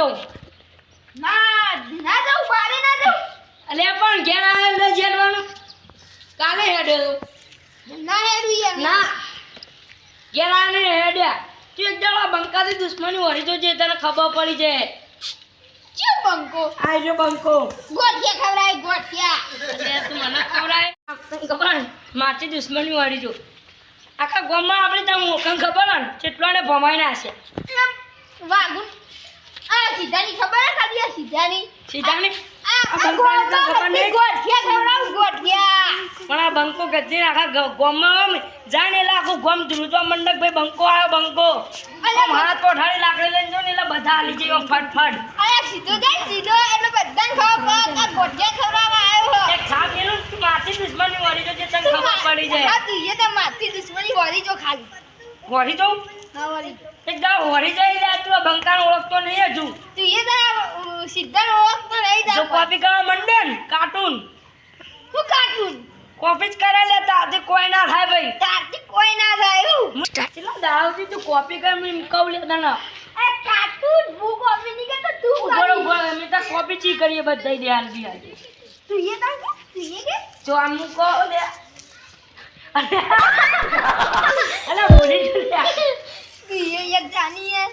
કહું ના જાઉં બારે ના જાઉં અલે પણ ઘેર આવે ન જેલવાનું કાલે હેડ્યો ના હેડું યાર ના ઘેર આવે હેડ્યા તું એક દાડો બંકાથી દુશ્મની વળી તો જે તને ખબર પડી જાય ચિયો બંકો આ જો બંકો ગોઠિયા ખવરાય ગોઠિયા અલે તું મને ખવડાય ખબર મારથી દુશ્મની વળી જો આખા ગામમાં આપણે ત્યાં મોકન ખબર ને કેટલાને ભમાઈ નાખશે વાગું આ સીધાની ખબર હે ખાલી આ સીધાની સીધાની આ ગોઠિયા ખવરાવ ગોઠિયા પણ આ બંકો ગજ્જે આખા ગામમાં જાને એટલે આખું ગામ ધ્રુજવા મંડક ભાઈ બંકો આવ્યો બંકો આમ હાથ કોઠાડી લાકડી લઈને જો ને એટલે બધા હાલી જાય ફટફટ અરે સીધો જાય સીધો એટલે બધાને ખબર પડે આ ગોઠિયા ખવરાવા આવ્યો એક ખાપ એનું તું માથી દુશ્મની વળી જો જે તને ખબર પડી જાય હા તું એ તો માથી દુશ્મની વળી જો ખાલી વળી જાઉં હા વળી એક દાવ વળી જાય એટલે તું આ બંકાને ઓળખતો નહીં હજુ તું એ તો સીધા ઓળખતો નહીં જો કોપી કરવા મંડે ને કાર્ટૂન હું કાર્ટૂન કોપી જ કરે લે તારથી કોઈ ના થાય ભાઈ તારથી કોઈ ના થાય કેટલા દાવથી તું કોપી કર મેં કહું લે તને એ કાર્ટૂન હું કોપી નહીં કરતો તું ઉભો ઉભો અમે તો કોપી ચી કરીએ બધાય ધ્યાન બી તું એ તાર કે તું એ કે જો આમ કો લે અલા બોલી તું એ એક જાની હે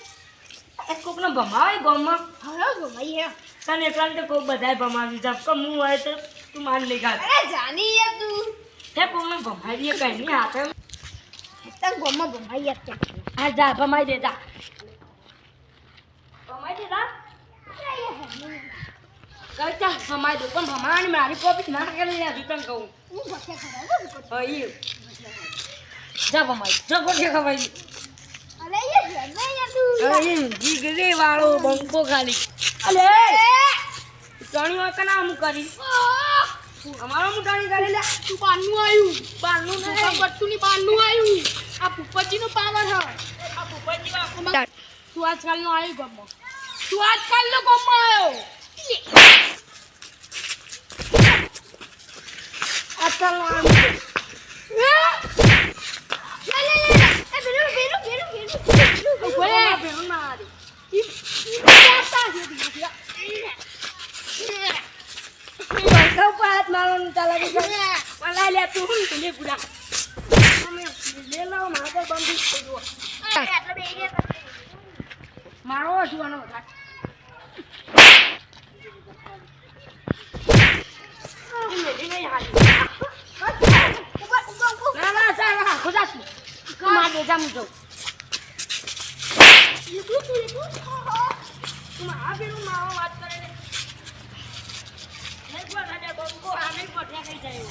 એક કોકને ભમાય ગામમાં હા ગમાઈ હે તને એકલા તો કોઈ બધાય ભમાવી જબ કે હું હોય તો તું માન લે ગાલ અરે જાની હે તું તે કોકને ભમાવીએ કઈ નહીં હાથે તન ગોમમાં ગમાઈ હે હા જા ભમાઈ દે જા ભમાઈ દે જા કઈ ભમાઈ દો પણ ભમાવાની મારી કોપી ના કરી લે હજુ તને કહું હું ગોઠિયા ખવરાવ અહીં જા ભમાઈ જા ગોઠિયા ખવાઈ અરે એ જમે યાર તું અહીં જીગરી વાળો બંકો ખાલી અલે ચણી હોય કના આમ કરી અમારો મુટાણી કરી લે તું બાનું આયું બાનું આ નહીં બટ્ટુની બાનું આયું આ પુપ્પજીનો પાવર હે આ ભૂપતજી બાપુ તું આજકાલનો આયો ગમો તું આજકાલનો ગમો આયો આ ચાલો આમ મારો જોવાનો ના ના ચાલ ખુદા તું માર દે જામ જો તું આ બેનું માવો વાત કરે ને નહીં કોઈ રાજા બંકો આમે ગોઠિયા ખાઈ જાય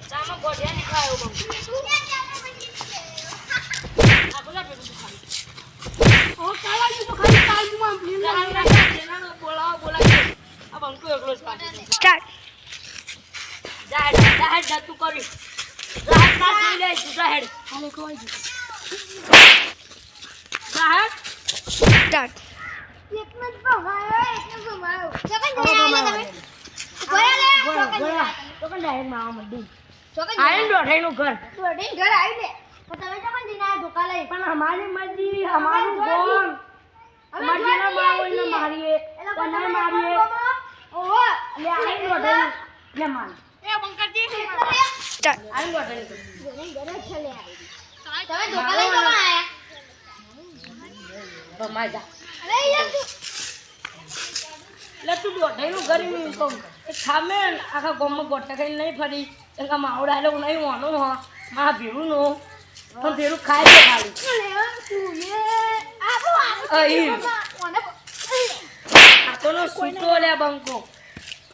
સામો ગોઠિયા ની ખાયો બંકો આ બોલા બેનું ખાઈ ઓ કાલા જી તો ખાલી કાલમાં ભીમ બોલાવો આ બંકો એકલો જ પાડે સ્ટાર્ટ જા તું કરી જા ના દે લે જા હેડ હાલે કોઈ જા હેડ સ્ટાર્ટ એક મિનિટ ભમાયો ચોકન જઈને તમે ચોકન ડાયરેક્ટ માવા મંડી ચોકન આયન દોઢાઈ નું ઘર દોડી ઘર આવી દે તો તમે ચોકન જઈને આ ધોકા લઈ પણ હમારી મરજી હમારું ગોમ અમારી ના માવઈને મારીએ તને મારીએ ઓહો લે આયન દોઢાઈ લે માર એ બંકરજી સ્ટાર્ટ આયન દોઢાઈ ઘરે ઘરે ચલે આવી તમે ધોકા લઈ તો આયા ભમાઈ જા અરે યાર તું એટલે તું દોઢાઈ નું ઘર મેં કહું એ ખામે આખા ગામમાં ગોટા ખાઈને નહીં ફરી એકા માવડા લોકો નહીં વાનો હા મારા ભેરું નો પણ ભેરું ખાય છે ખાલી તું એ આવો અહીં આ તો નો સૂતો લે બંકો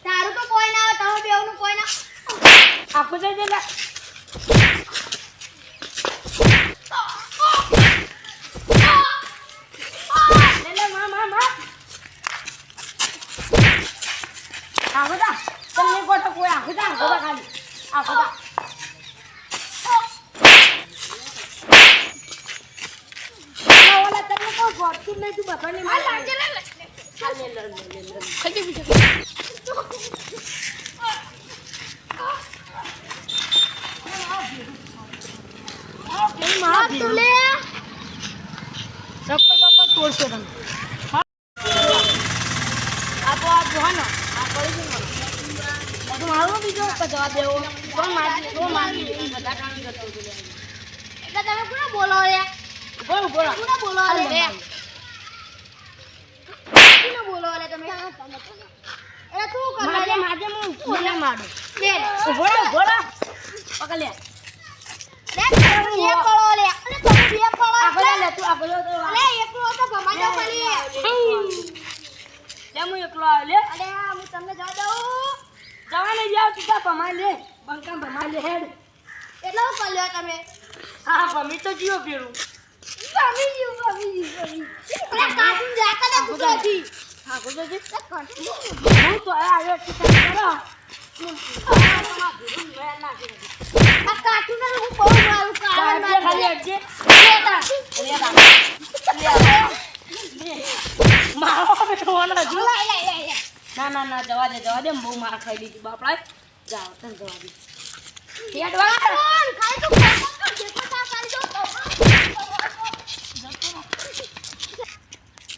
તારું તો કોઈ ના આવે તમે બેવનું કોઈ ના આખું જઈ લે આખુદા તમને ગોટો કોઈ આખુદા આખુદા ખાલી આખુદા ઓલા તમને કોઈ ગોટતું નહીં તું બધાને માર લાગે લે ખાલી માર તું લે ચપ્પલ બપ્પલ તોડશો તમે બીજો કે જવાબ દેવો કોણ મારી એ બધા કામ કરતો હતો એટલે તમે કોને બોલો રે કોણ બોલો કોને બોલો રે કોને બોલો રે તમે એટલે તું કર લે માજે હું કોને મારું લે ભોળા પકડ લે બે કરો લે અને તમે બે કરો આગળ લે તું આગળ તો અરે એકલો તો ભમાઈ દો ખાલી લે હું એકલો આવ્યો લે અરે હું તમને જવા દઉં જવાને જાવ તું તા ભમાઈ લે બંકા ભમાઈ લે હેડ એટલો કર્યો તમે હા ભમી તો જીવો ફેરું ભમી અરે કાટું જાતા ને ગુજોથી હા ગુજોજી હું તો આવ્યો છે કરો આ કાટું ને હું બહુ મારું કારણ ખાલી અડજે મારો બેઠવાનો હજુ ના જવા દે બહુ માર ખાઈ લીધી બાપડા જાઓ તને જવા દે હેડ વાળ ખાઈ તો જેટલો તા કરી દો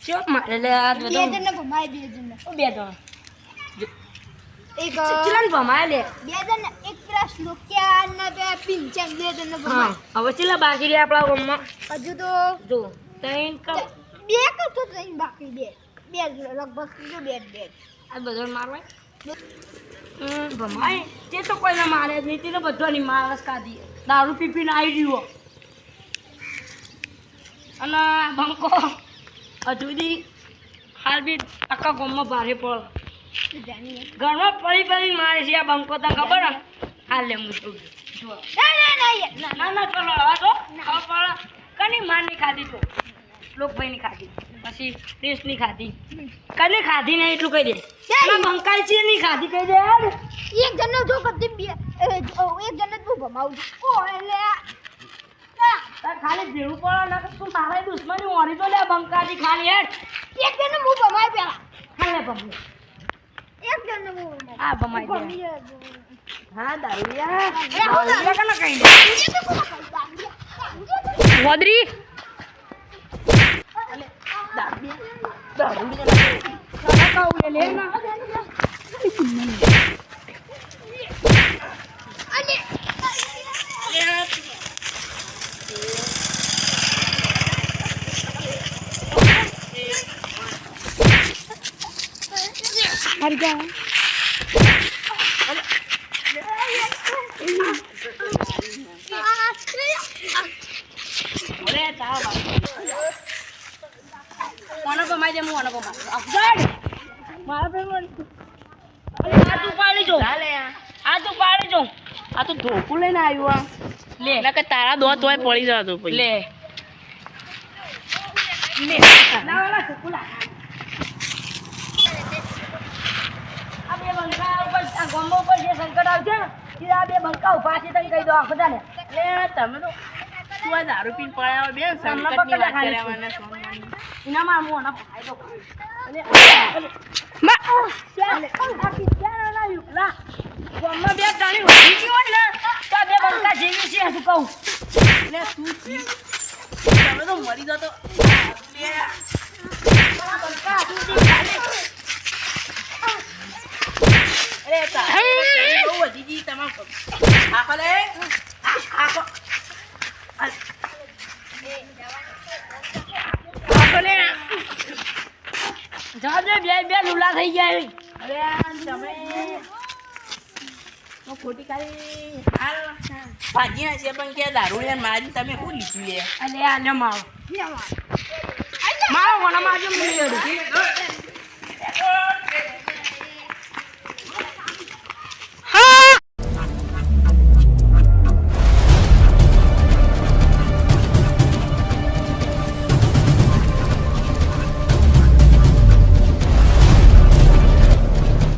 ચો મારે લે આ બે જણને ભમાય બે જણને બે જણ એક ચિલન ભમાય લે બે જણને એક પેલા શ્લોક્યા ને બે પિંચન બે જણને ભમાય હા હવે ચિલા બાકી રહ્યા આપણા ગામમાં હજુ તો જો તૈન કપ બે કરતો તઈ બાકી બે લગભગ જો બે આ બધો મારવાય ભમાય તે તો કોઈને મારે જ નહીં તે તો બધાની મારસ કાઢી દારૂ પીપીને આવી રહ્યો અને આ બંકો હજુ સુધી હાલ બી આખા ગામમાં ભારે પડ ઘરમાં પડી મારે છે આ બંકો તને ખબર ને હાલ લે હું તો જો ના ચલો હવે તો ખબર પડે કની માર નહીં ખાધી તો લોકભાઈની ખાધી પછી દેશની ખાધી કને ખાધી નહીં એટલું કહી દે બંકાઈ છે નહીં ખાધી કહી દે યાર એક જણનો જો કદી બે એક જણને તું ભમાવું ઓ એટલે તાર ખાલી ભેળું પડે ના તું તારા દુશ્મની ઓરી તો લે બંકાજી ખાલી યાર એક જણને હું ભમાય પેલા ખાલે ભમું એક જણને હું ભમાય આ ભમાઈ દે હા દારૂડિયા કને કહી દે વદરી દારૂડિયા લે ના મર જા અરે તા કોનો પમાઈ દે મોનો પમાઈ અફઝાડ મારા પેલો આ તું પાડી જો આ તું પાડી જો આ તો ધોકું લઈને આવ્યો આ લે ના કે તારા દોત હોય પડી જતો પછી લે ના વાલા ધોકુલા આ બે બંકા ઉપર આ ગોમ્બો ઉપર જે સંકટ આવશે ને એ આ બે બંકા ઉભા છે તને કહી દો આખો જાને લે તમે તો તું આ દારૂ પીને પડ્યા બે સંકટની વાત કર્યા મને સોમવાની ઇનામાં હું આના ફાયદો અને ગોમમાં બે તાણી વધી ગઈ હોય ને તો આ બે બંકા જેવી છે હજુ કહું લે તું તમે તો મરી જતો લે બંકા હજુ ખાલી અરે તારી બહુ વધી ગઈ તમામ આખો લે આખો આખો લે જવાબ દે બે લુલા થઈ ગયા અરે તમે ખોટી કાઢી હાલ ભાજી હશે પણ કે દારૂ ને મારી તમે શું લીધું લે અલે આને મારો મારો કોના મારજો મને